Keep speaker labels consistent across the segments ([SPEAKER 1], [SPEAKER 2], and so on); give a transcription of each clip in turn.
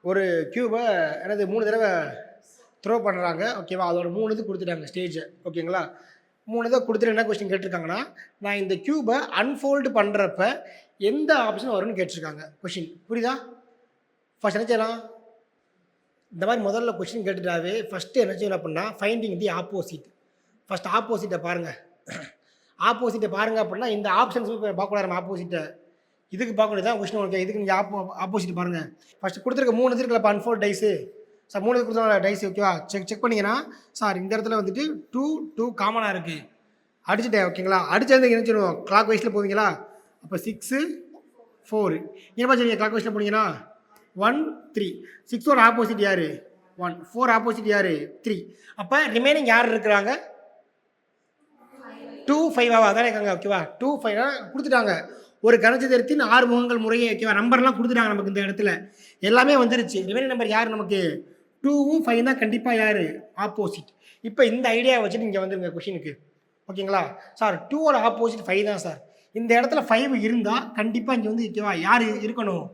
[SPEAKER 1] ஒரு க்யூபை என்னது 3 தடவை த்ரோ பண்ணுறாங்க. ஓகேவா? அதோட 3 இது கொடுத்துட்டாங்க ஸ்டேஜை. ஓகேங்களா? 3 இதை கொடுத்துட்டு என்ன கொஸ்டின் கேட்டிருக்காங்கன்னா, நான் இந்த க்யூபை அன்ஃபோல்டு பண்ணுறப்ப எந்த ஆப்ஷன் வரும்னு கேட்டிருக்காங்க கொஷின். புரியுதா? ஃபர்ஸ்ட் என்ன செய்யலாம்? இந்த மாதிரி முதல்ல கொஸ்டின் கேட்டுட்டாவே ஃபஸ்ட்டு என்ன செய்யணும் அப்படின்னா, ஃபைண்டிங் தி ஆப்போசிட். ஃபஸ்ட் ஆப்போசிட்டை பாருங்கள். ஆப்போசிட்டை பாருங்கள் அப்படின்னா இந்த ஆப்ஷன்ஸ் பார்க்கக்கூடாது. நம்ம ஆப்போசிட்டை இதுக்கு பார்க்கணும். தான் கொஸ்டின் ஓகே. இதுக்கு நீங்கள் ஆப்போசிட் பாருங்கள். ஃபஸ்ட்டு கொடுத்துருக்க 3 இது இருக்குல்ல, அன்ஃபோல்ட் டைஸு. சார் 3 கொடுத்தா டைஸ். ஓகேவா? செக் பண்ணிங்கன்னா சார் இந்த இடத்துல வந்துட்டு 2 காமனாக இருக்குது. அடிச்சுட்டேன். ஓகேங்களா? அடிச்சது என்ன செய்யணும்? கிளாக் வைஸில் போவீங்களா? அப்போ 6 4 என்ன செய்வீங்க? கிளாக் வைஸில் போனீங்கன்னா 1 3. 6ஓட ஆப்போசிட் யார்? 1. 4 ஆப்போசிட் யார்? 3. அப்போ ரிமைனிங் யார் இருக்கிறாங்க? 2 5 அதானே இருக்காங்க. ஓகேவா? 2 5 கொடுத்துட்டாங்க. ஒரு கனசதுரத்தின் 6 முகங்கள் முறையே. ஓகேவா? நம்பர்லாம் கொடுத்துட்டாங்க நமக்கு. இந்த இடத்துல எல்லாமே வந்துருச்சு. ரிமைனிங் நம்பர் யார் நமக்கு? 2வும் 5 தான் கண்டிப்பாக யார்? ஆப்போசிட். இப்போ இந்த ஐடியாவை வச்சுட்டு இங்கே வந்துருங்க கொஷினுக்கு. ஓகேங்களா? சார் 2ஓட ஆப்போசிட் 5 தான் சார். இந்த இடத்துல 5 இருந்தால் கண்டிப்பாக இங்கே வந்து ஓகேவா யார் இருக்கணும்?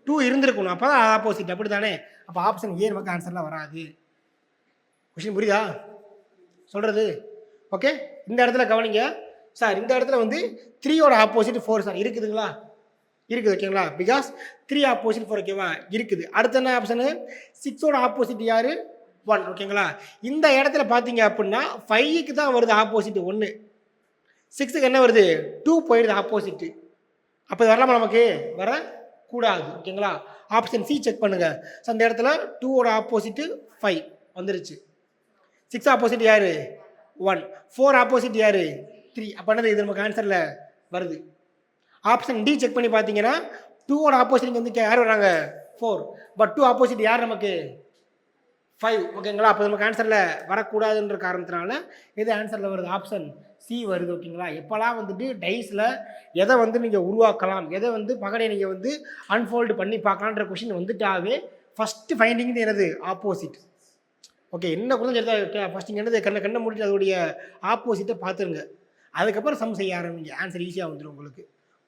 [SPEAKER 1] 2 இருந்திருக்கணும். அப்போ தான் ஆப்போசிட். அப்படி தானே? அப்போ ஆப்ஷன் ஏ நமக்கு ஆன்சர்லாம் வராது. கொஷின் புரியுதா சொல்கிறது? ஓகே. இந்த இடத்துல கவனிங்க சார். இந்த இடத்துல வந்து 3ஓட ஆப்போசிட் 4 சார் இருக்குதுங்களா? இருக்குது. ஓகேங்களா? Because 3 opposite 4. ஓகேவா? இருக்குது. அடுத்த என்ன ஆப்ஷனு? 6ஓட ஆப்போசிட் யார்? 1. ஓகேங்களா? இந்த இடத்துல பார்த்தீங்க அப்படின்னா 5க்கு தான் வருது ஆப்போசிட் 1. 6க்கு என்ன வருது? 2 போயிடுது ஆப்போசிட்டு. அப்போ வரலாமா? நமக்கு வரக்கூடாது. ஓகேங்களா? ஆப்ஷன் சி செக் பண்ணுங்கள். ஸோ அந்த இடத்துல 2ஓட ஆப்போசிட்டு 5 வந்துருச்சு. 6 ஆப்போசிட் யார்? 1. 4 ஆப்போசிட் யார்? 3. அப்போ என்னது? இது நமக்கு ஆன்சரில் வருது. ஆப்ஷன் டி செக் பண்ணி பார்த்தீங்கன்னா 2ஓட ஆப்போசிட் வந்து யார் வராங்க? 4. பட் 2 ஆப்போசிட் யார் நமக்கு? 5. ஓகேங்களா? அப்போ நமக்கு ஆன்சரில் வரக்கூடாதுன்ற காரணத்தினால எது ஆன்சரில் வருது? ஆப்ஷன் சி வருது. ஓகேங்களா? எப்போல்லாம் வந்துட்டு டைஸில் எதை வந்து நீங்கள் உருவாக்கலாம், எதை வந்து பகடை நீங்கள் வந்து அன்ஃபோல்டு பண்ணி பார்க்கலான்ற கொஷின் வந்துட்டாவே ஃபஸ்ட்டு ஃபைண்டிங் என்னது? ஆப்போசிட். ஓகே. என்ன கூட சரி. ஃபஸ்ட் இங்கே என்னது? கண்ணை மூடிட்டு அதோடைய ஆப்போசிட்டை பார்த்துருங்க. அதுக்கப்புறம் சம் செய்ய ஆரம்பிங்க. ஆன்சர் ஈஸியாக வந்துடும் உங்களுக்கு.